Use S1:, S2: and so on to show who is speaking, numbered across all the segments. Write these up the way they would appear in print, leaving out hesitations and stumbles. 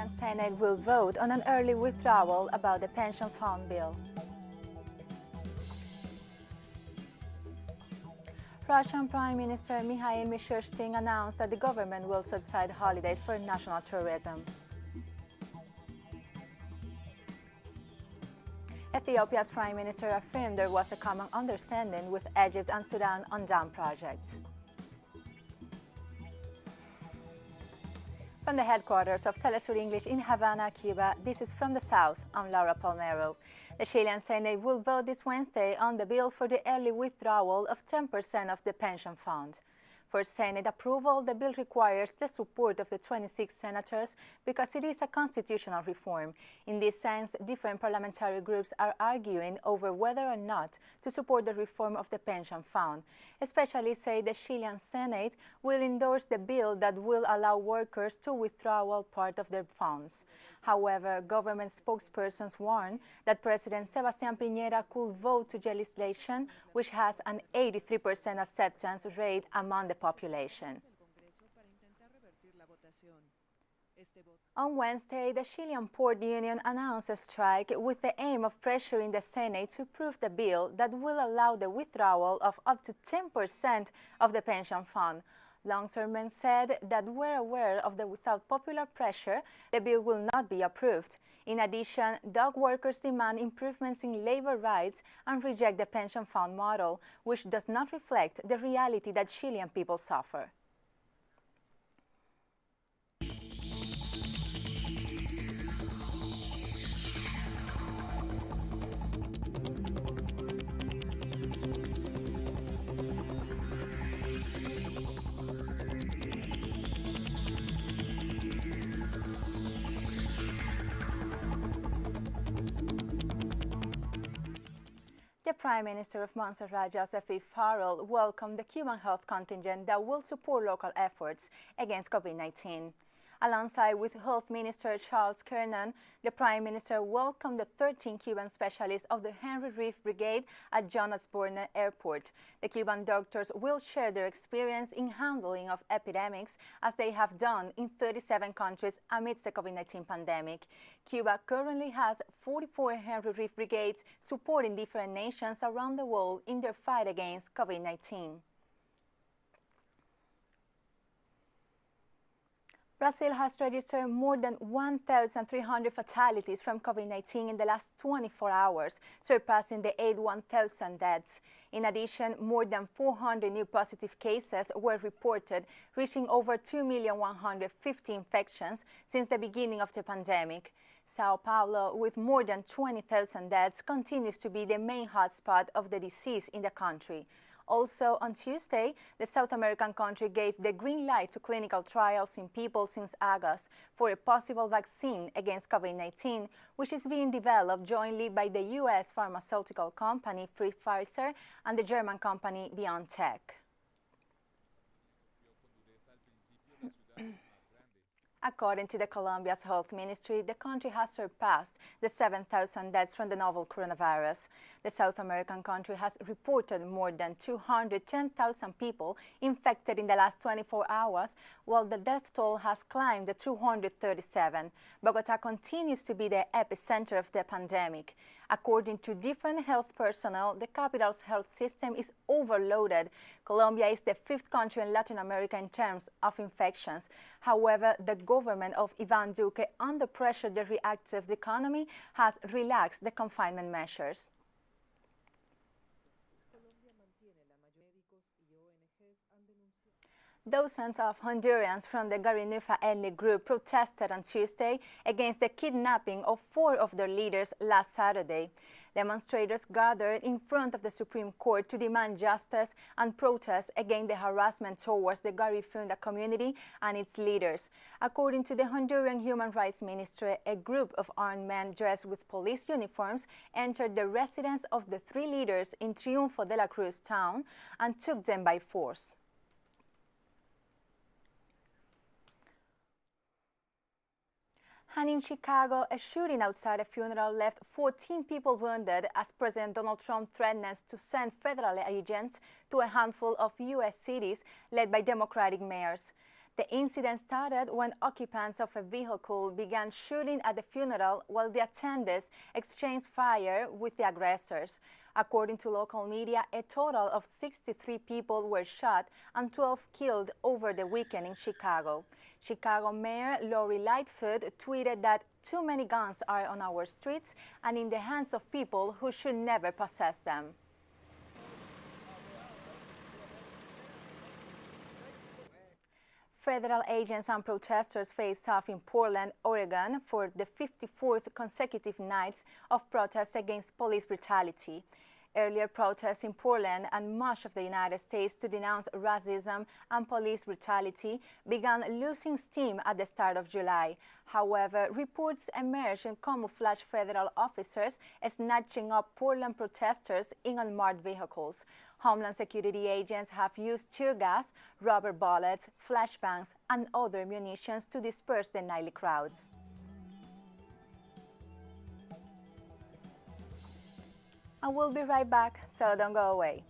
S1: Chilean Senate will vote on an early withdrawal about the pension fund bill. Russian Prime Minister Mikhail Mishustin announced that the government will subside holidays for national tourism. Ethiopia's Prime Minister affirmed there was a common understanding with Egypt and Sudan on dam projects. From the headquarters of Telesur English in Havana, Cuba, this is From the South. I'm Laura Palmero. The Chilean Senate will vote this Wednesday on the bill for the early withdrawal of 10% of the pension fund. For Senate approval, the bill requires the support of the 26 senators because it is a constitutional reform. In this sense, different parliamentary groups are arguing over whether or not to support the reform of the pension fund. Especially say the Chilean Senate will endorse the bill that will allow workers to withdraw part of their funds. However, government spokespersons warn that President Sebastián Piñera could vote to legislation which has an 83% acceptance rate among the population. On Wednesday, the Chilean Port Union announced a strike with the aim of pressuring the Senate to approve the bill that will allow the withdrawal of up to 10% of the pension fund. Longshoremen said that we're aware of that without popular pressure, the bill will not be approved. In addition, dock workers demand improvements in labor rights and reject the pension fund model, which does not reflect the reality that Chilean people suffer. The Prime Minister of Montserrat, Joseph E. Farrell, welcomed the Cuban health contingent that will support local efforts against COVID-19. Alongside with Health Minister Charles Kernan, the Prime Minister welcomed the 13 Cuban specialists of the Henry Reef Brigade at Jonas Borner Airport. The Cuban doctors will share their experience in handling of epidemics as they have done in 37 countries amidst the COVID-19 pandemic. Cuba currently has 44 Henry Reef Brigades supporting different nations around the world in their fight against COVID-19. Brazil has registered more than 1,300 fatalities from COVID-19 in the last 24 hours, surpassing the 81,000 deaths. In addition, more than 400 new positive cases were reported, reaching over 2,150,000 infections since the beginning of the pandemic. Sao Paulo, with more than 20,000 deaths, continues to be the main hotspot of the disease in the country. Also, on Tuesday, the South American country gave the green light to clinical trials in people since August for a possible vaccine against COVID-19, which is being developed jointly by the U.S. pharmaceutical company Pfizer and the German company BioNTech. According to the Colombia's health ministry, the country has surpassed the 7,000 deaths from the novel coronavirus. The South American country has reported more than 210,000 people infected in the last 24 hours, while the death toll has climbed to 237. Bogotá continues to be the epicenter of the pandemic. According to different health personnel, the capital's health system is overloaded. Colombia is the fifth country in Latin America in terms of infections. However, the government of Iván Duque, under pressure the reactive economy, has relaxed the confinement measures. Dozens of Hondurans from the Garinufa ethnic group protested on Tuesday against the kidnapping of 4 of their leaders last Saturday. Demonstrators gathered in front of the Supreme Court to demand justice and protest against the harassment towards the Garifunda community and its leaders. According to the Honduran Human Rights Ministry, a group of armed men dressed with police uniforms entered the residence of the 3 leaders in Triunfo de la Cruz town and took them by force. And in Chicago, a shooting outside a funeral left 14 people wounded as President Donald Trump threatens to send federal agents to a handful of U.S. cities led by Democratic mayors. The incident started when occupants of a vehicle began shooting at the funeral while the attendees exchanged fire with the aggressors. According to local media, a total of 63 people were shot and 12 killed over the weekend in Chicago. Chicago Mayor Lori Lightfoot tweeted that too many guns are on our streets and in the hands of people who should never possess them. Federal agents and protesters faced off in Portland, Oregon for the 54th consecutive nights of protests against police brutality. Earlier protests in Portland and much of the United States to denounce racism and police brutality began losing steam at the start of July. However, reports emerged in camouflage federal officers snatching up Portland protesters in unmarked vehicles. Homeland Security agents have used tear gas, rubber bullets, flashbangs, and other munitions to disperse the nightly crowds. And we'll be right back, so don't go away.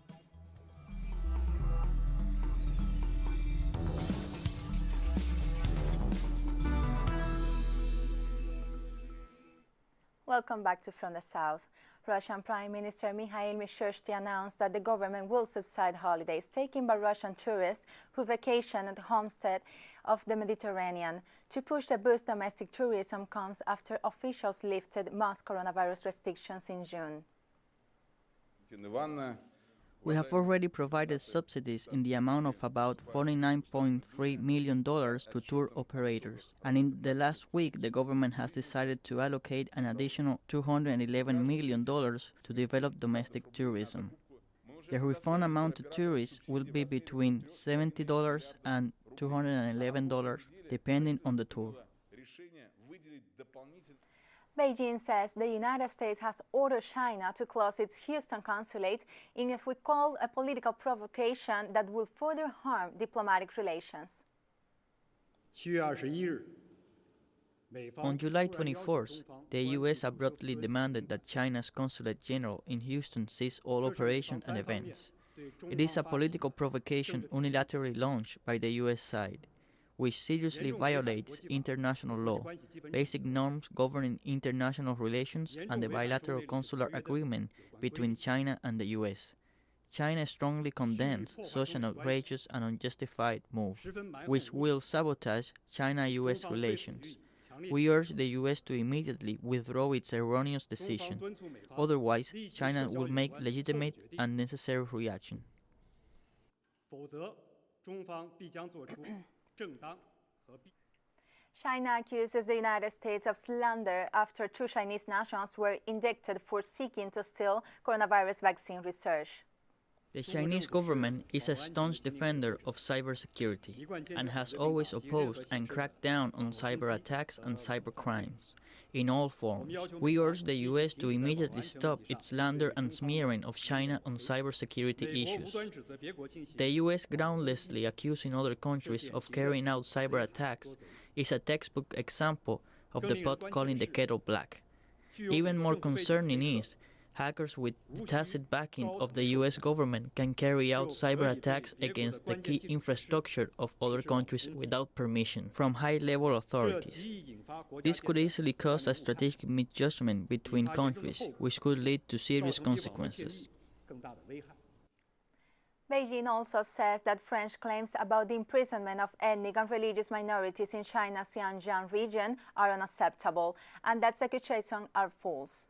S1: Welcome back to From the South. Russian Prime Minister Mikhail Mishustin announced that the government will subside holidays taken by Russian tourists who vacation at the homestead of the Mediterranean. To push the boost domestic tourism comes after officials lifted most coronavirus restrictions in June.
S2: We have already provided subsidies in the amount of about $49.3 million to tour operators. And in the last week, the government has decided to allocate an additional $211 million to develop domestic tourism. The refund amount to tourists will be between $70 and $211, depending on the tour.
S1: Beijing says the United States has ordered China to close its Houston consulate in what we call a political provocation that will further harm diplomatic relations.
S2: On July 24th, the U.S. abruptly demanded that China's Consulate General in Houston cease all operations and events. It is a political provocation unilaterally launched by the U.S. side, which seriously violates international law, basic norms governing international relations, and the bilateral consular agreement between China and the U.S. China strongly condemns such an outrageous and unjustified move, which will sabotage China-U.S. relations. We urge the U.S. to immediately withdraw its erroneous decision. Otherwise, China will make legitimate and necessary reaction.
S1: China accuses the United States of slander after 2 Chinese nationals were indicted for seeking to steal coronavirus vaccine research.
S2: The Chinese government is a staunch defender of cybersecurity and has always opposed and cracked down on cyber attacks and cybercrimes in all forms. We urge the U.S. to immediately stop its slander and smearing of China on cybersecurity issues. The U.S. groundlessly accusing other countries of carrying out cyber attacks is a textbook example of the pot calling the kettle black. Even more concerning is hackers with the tacit backing of the U.S. government can carry out cyber attacks against the key infrastructure of other countries without permission from high-level authorities. This could easily cause a strategic misjudgment between countries, which could lead to serious consequences.
S1: Beijing also says that French claims about the imprisonment of ethnic and religious minorities in China's Xinjiang region are unacceptable, and that accusations are false.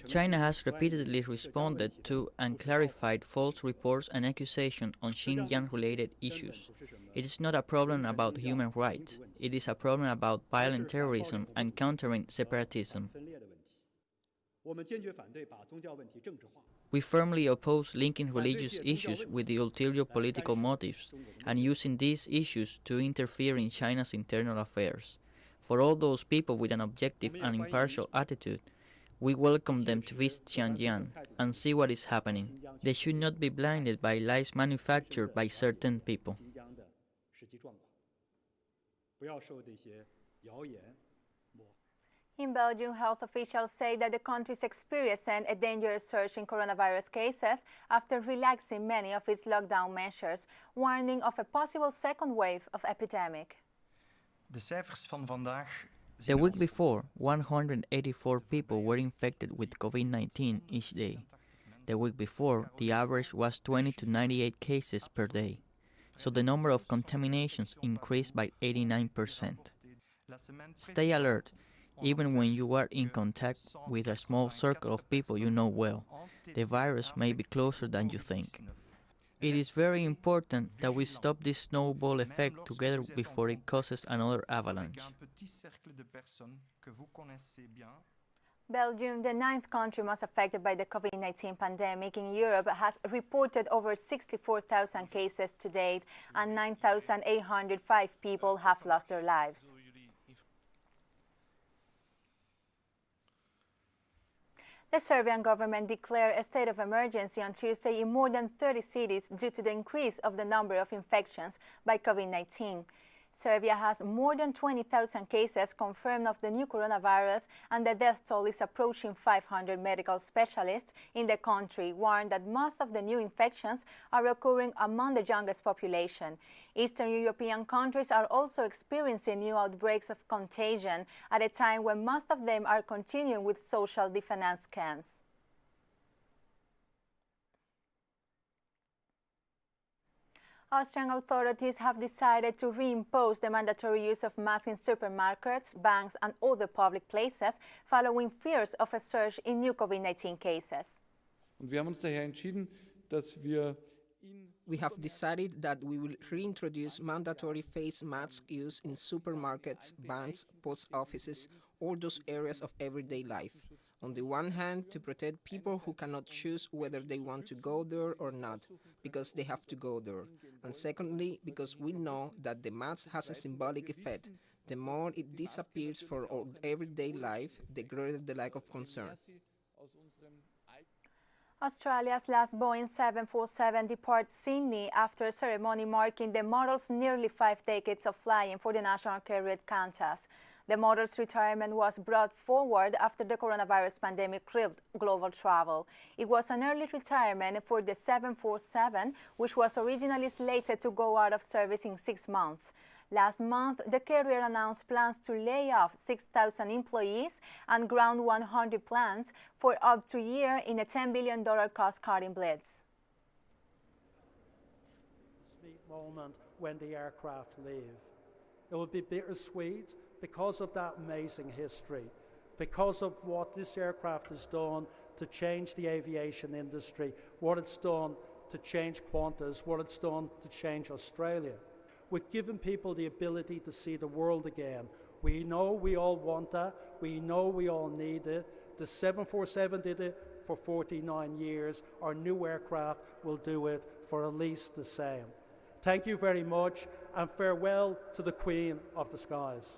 S2: China has repeatedly responded to and clarified false reports and accusations on Xinjiang-related issues. It is not a problem about human rights. It is a problem about violent terrorism and countering separatism. We firmly oppose linking religious issues with the ulterior political motives and using these issues to interfere in China's internal affairs. For all those people with an objective and impartial attitude, we welcome them to visit Xinjiang and see what is happening. They should not be blinded by lies manufactured by certain people.
S1: In Belgium, health officials say that the country is experiencing a dangerous surge in coronavirus cases after relaxing many of its lockdown measures, warning of a possible second wave of epidemic.
S3: De cijfers van vandaag.
S2: The week before, 184 people were infected with COVID-19 each day. The week before, the average was 20 to 98 cases per day. So the number of contaminations increased by 89%. Stay alert, even when you are in contact with a small circle of people you know well. The virus may be closer than you think. It is very important that we stop this snowball effect together before it causes another avalanche.
S1: Belgium, the ninth country most affected by the COVID-19 pandemic in Europe, has reported over 64,000 cases to date, and 9,805 people have lost their lives. The Serbian government declared a state of emergency on Tuesday in more than 30 cities due to the increase of the number of infections by COVID-19. Serbia has more than 20,000 cases confirmed of the new coronavirus, and the death toll is approaching 500. Medical specialists in the country warn that most of the new infections are occurring among the youngest population. Eastern European countries are also experiencing new outbreaks of contagion at a time when most of them are continuing with social defense camps. Austrian authorities have decided to reimpose the mandatory use of masks in supermarkets, banks and other public places following fears of a surge in new COVID-19 cases.
S4: We have decided that we will reintroduce mandatory face mask use in supermarkets, banks, post offices, all those areas of everyday life. On the one hand, to protect people who cannot choose whether they want to go there or not, because they have to go there. And secondly, because we know that the mask has a symbolic effect. The more it disappears for our everyday life, the greater the lack of concern.
S1: Australia's last Boeing 747 departs Sydney after a ceremony marking the model's nearly 5 decades of flying for the national carrier Qantas. The model's retirement was brought forward after the coronavirus pandemic crippled global travel. It was an early retirement for the 747, which was originally slated to go out of service in 6 months. Last month, the carrier announced plans to lay off 6,000 employees and ground 100 plants for up to a year in a $10 billion cost-cutting blitz.
S5: Sweet moment when the aircraft leave. It will be bittersweet because of that amazing history, because of what this aircraft has done to change the aviation industry, what it's done to change Qantas, what it's done to change Australia. We've given people the ability to see the world again. We know we all want that. We know we all need it. The 747 did it for 49 years. Our new aircraft will do it for at least the same. Thank you very much, and farewell to the Queen of the Skies.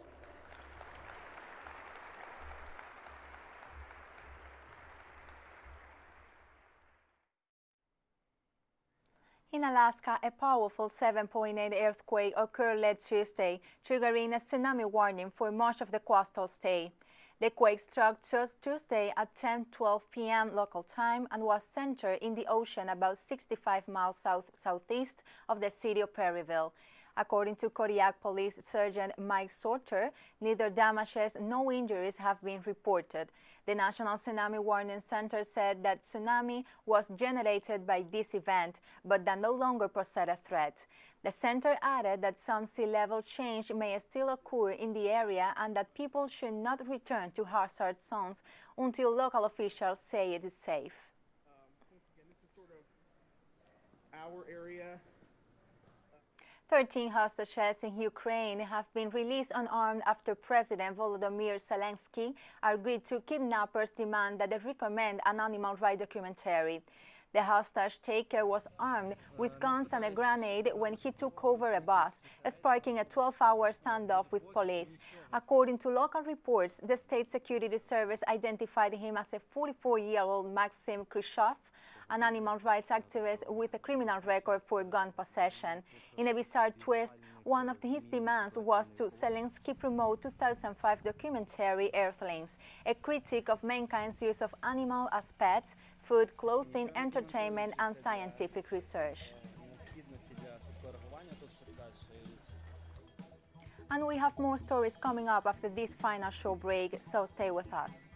S1: In Alaska, a powerful 7.8 earthquake occurred late Tuesday, triggering a tsunami warning for much of the coastal state. The quake struck just Tuesday at 10:12 p.m. local time and was centered in the ocean about 65 miles southeast of the city of Perryville. According to Kodiak Police Sergeant Mike Sorter, neither damages nor injuries have been reported. The National Tsunami Warning Center said that tsunami was generated by this event, but that no longer posed a threat. The center added that some sea level change may still occur in the area and that people should not return to hazard zones until local officials say it is safe.
S6: Once again, this is sort of our area.
S1: 13 hostages in Ukraine have been released unarmed after President Volodymyr Zelensky agreed to kidnappers' demand that they recommend an animal rights documentary. The hostage taker was armed with guns and a grenade when he took over a bus, sparking a 12-hour standoff with police. According to local reports, the State Security Service identified him as a 44-year-old Maxim Khrushchev, an animal rights activist with a criminal record for gun possession. In a bizarre twist, one of his demands was to Zelensky promote 2005 documentary Earthlings, a critique of mankind's use of animals as pets, food, clothing, entertainment, and scientific research. And we have more stories coming up after this final short break, so stay with us.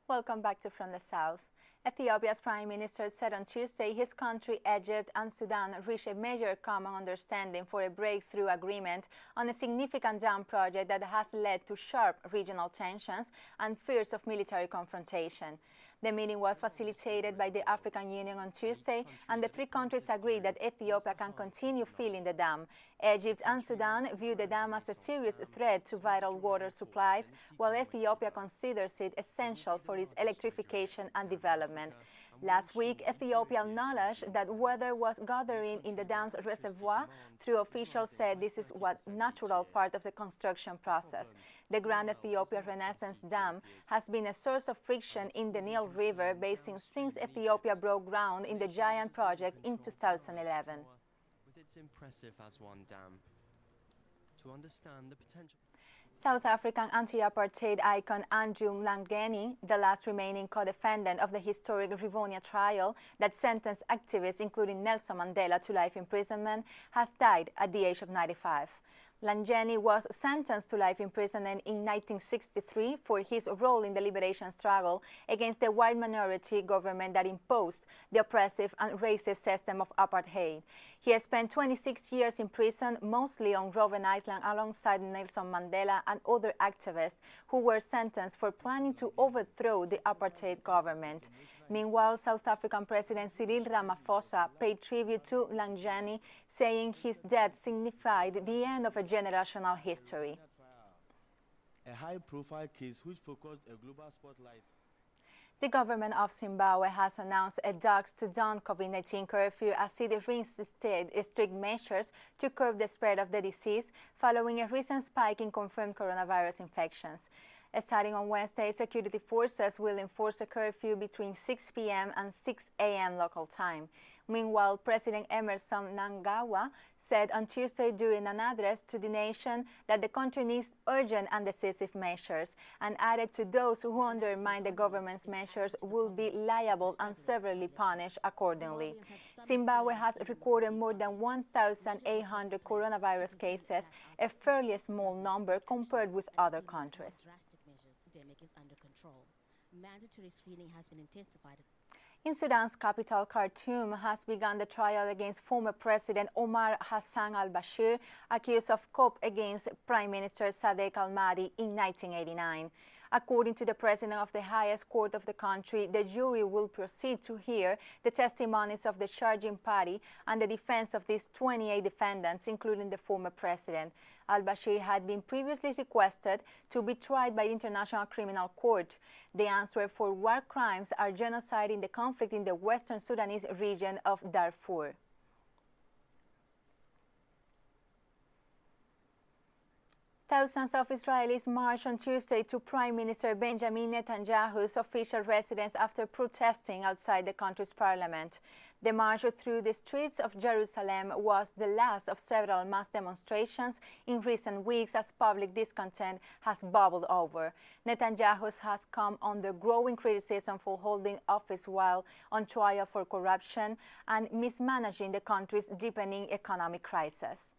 S1: Welcome back to From the South. Ethiopia's Prime Minister said on Tuesday his country, Egypt, and Sudan reached a major common understanding for a breakthrough agreement on a significant dam project that has led to sharp regional tensions and fears of military confrontation. The meeting was facilitated by the African Union on Tuesday, and the three countries agreed that Ethiopia can continue filling the dam. Egypt and Sudan view the dam as a serious threat to vital water supplies, while Ethiopia considers it essential for its electrification and development. Last week, Ethiopia acknowledged that water was gathering in the dam's reservoir, though officials said this is a natural part of the construction process. The Grand Ethiopia Renaissance Dam has been a source of friction in the Nile River basin since Ethiopia broke ground in the giant project in 2011.
S7: With its impressive Aswan Dam, to understand the potential.
S1: South African anti-apartheid icon Andrew Mlangeni, the last remaining co-defendant of the historic Rivonia trial that sentenced activists including Nelson Mandela to life imprisonment, has died at the age of 95. Mlangeni was sentenced to life imprisonment in 1963 for his role in the liberation struggle against the white minority government that imposed the oppressive and racist system of apartheid. He has spent 26 years in prison, mostly on Robben Island, alongside Nelson Mandela and other activists who were sentenced for planning to overthrow the apartheid government. Meanwhile, South African President Cyril Ramaphosa paid tribute to Mlangeni, saying his death signified the end of a generational history.
S8: A high-profile case which focused a global spotlight.
S1: The government of Zimbabwe has announced a dusk to dawn COVID-19 curfew as it reinstated strict measures to curb the spread of the disease following a recent spike in confirmed coronavirus infections. Starting on Wednesday, security forces will enforce a curfew between 6 p.m. and 6 a.m. local time. Meanwhile, President Emerson Mnangagwa said on Tuesday during an address to the nation that the country needs urgent and decisive measures, and added to those who undermine the government's measures will be liable and severely punished accordingly. Zimbabwe has recorded more than 1,800 coronavirus cases, a fairly small number compared with other countries.
S9: Is under control. Mandatory screening has been intensified.
S1: In Sudan's capital, Khartoum has begun the trial against former President Omar Hassan al-Bashir, accused of coup against Prime Minister Sadek al-Mahdi in 1989. According to the president of the highest court of the country, the jury will proceed to hear the testimonies of the charging party and the defense of these 28 defendants, including the former president. Al-Bashir had been previously requested to be tried by the International Criminal Court. The answer for war crimes are genocide in the conflict in the western Sudanese region of Darfur. Thousands of Israelis marched on Tuesday to Prime Minister Benjamin Netanyahu's official residence after protesting outside the country's parliament. The march through the streets of Jerusalem was the last of several mass demonstrations in recent weeks as public discontent has bubbled over. Netanyahu has come under growing criticism for holding office while on trial for corruption and mismanaging the country's deepening economic crisis.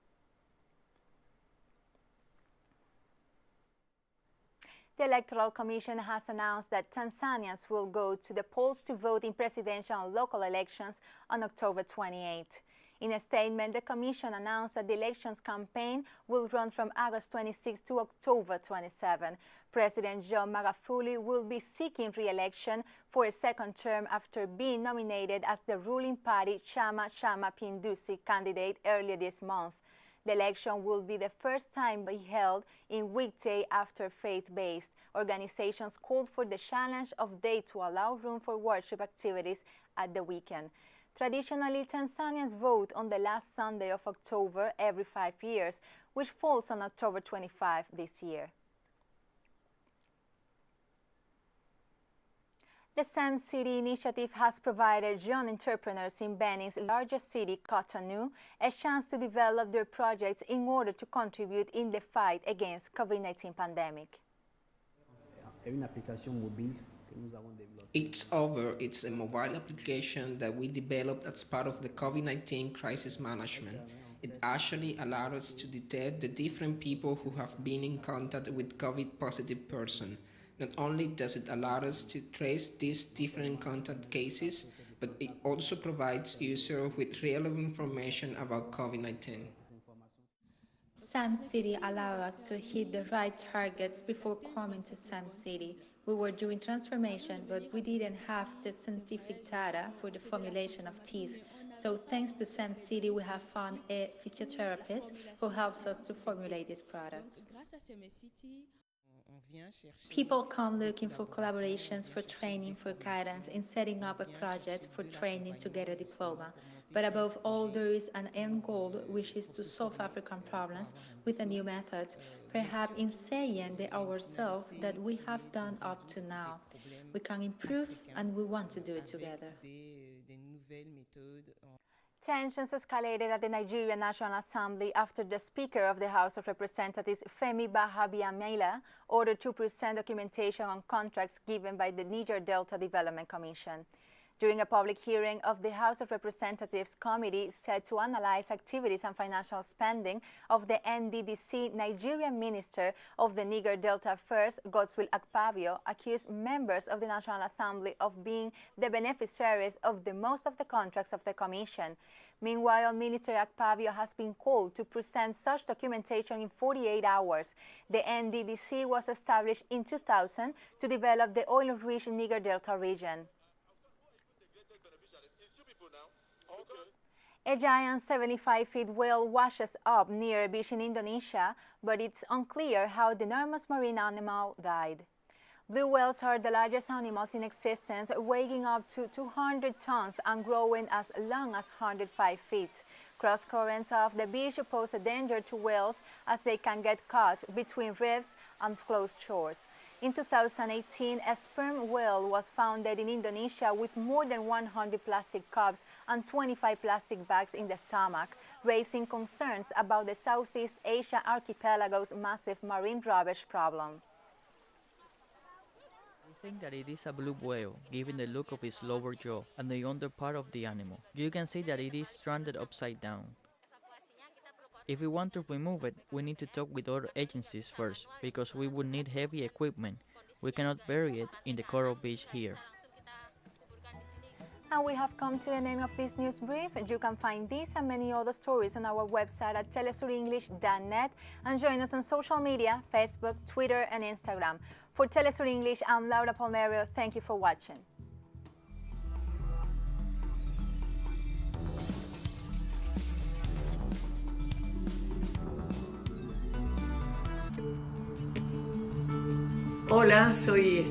S1: The Electoral Commission has announced that Tanzanians will go to the polls to vote in presidential and local elections on October 28. In a statement, the Commission announced that the elections campaign will run from August 26 to October 27. President John Magufuli will be seeking re-election for a second term after being nominated as the ruling party Chama Pinduzi candidate earlier this month. The election will be the first time be held in weekday after faith-based. Organizations called for the challenge of day to allow room for worship activities at the weekend. Traditionally, Tanzanians vote on the last Sunday of October every 5 years, which falls on October 25 this year. The Sam City initiative has provided young entrepreneurs in Benin's largest city, Cotonou, a chance to develop their projects in order to contribute in the fight against COVID-19 pandemic.
S4: It's Over. It's a mobile application that we developed as part of the COVID-19 crisis management. It actually allowed us to detect the different people who have been in contact with COVID-positive person. Not only does it allow us to trace these different contact cases, but it also provides users with relevant information about COVID-19.
S10: Sam City allowed us to hit the right targets before coming to Sam City. We were doing transformation, but we didn't have the scientific data for the formulation of teas. So thanks to Sam City, we have found a physiotherapist who helps us to formulate these products. People come looking for collaborations, for training, for guidance in setting up a project, for training to get a diploma. But above all, there is an end goal, which is to solve African problems with the new methods, perhaps in saying ourselves that we have done up to now. We can improve, and we want to do it together.
S1: Tensions escalated at the Nigerian National Assembly after the Speaker of the House of Representatives, Femi Bahabiamila, ordered to present documentation on contracts given by the Niger Delta Development Commission. During a public hearing of the House of Representatives Committee set to analyze activities and financial spending of the NDDC, Nigerian Minister of the Niger Delta Affairs, Godswill Akpabio, accused members of the National Assembly of being the beneficiaries of the most of the contracts of the Commission. Meanwhile, Minister Akpabio has been called to present such documentation in 48 hours. The NDDC was established in 2000 to develop the oil-rich Niger Delta region. A giant 75-feet whale washes up near a beach in Indonesia, but it's unclear how the enormous marine animal died. Blue whales are the largest animals in existence, weighing up to 200 tons and growing as long as 105 feet. Cross currents of the beach pose a danger to whales as they can get caught between reefs and closed shores. In 2018, a sperm whale was found dead in Indonesia with more than 100 plastic cups and 25 plastic bags in the stomach, raising concerns about the Southeast Asia archipelago's massive marine rubbish problem.
S2: We think that it is a blue whale, given the look of its lower jaw and the under part of the animal. You can see that it is stranded upside down. If we want to remove it, we need to talk with other agencies first, because we would need heavy equipment. We cannot bury it in the coral beach here.
S1: And we have come to the end of this news brief. You can find these and many other stories on our website at telesurenglish.net and join us on social media, Facebook, Twitter and Instagram. For Telesur English, I'm Laura Palmero. Thank you for watching.
S11: Hola, soy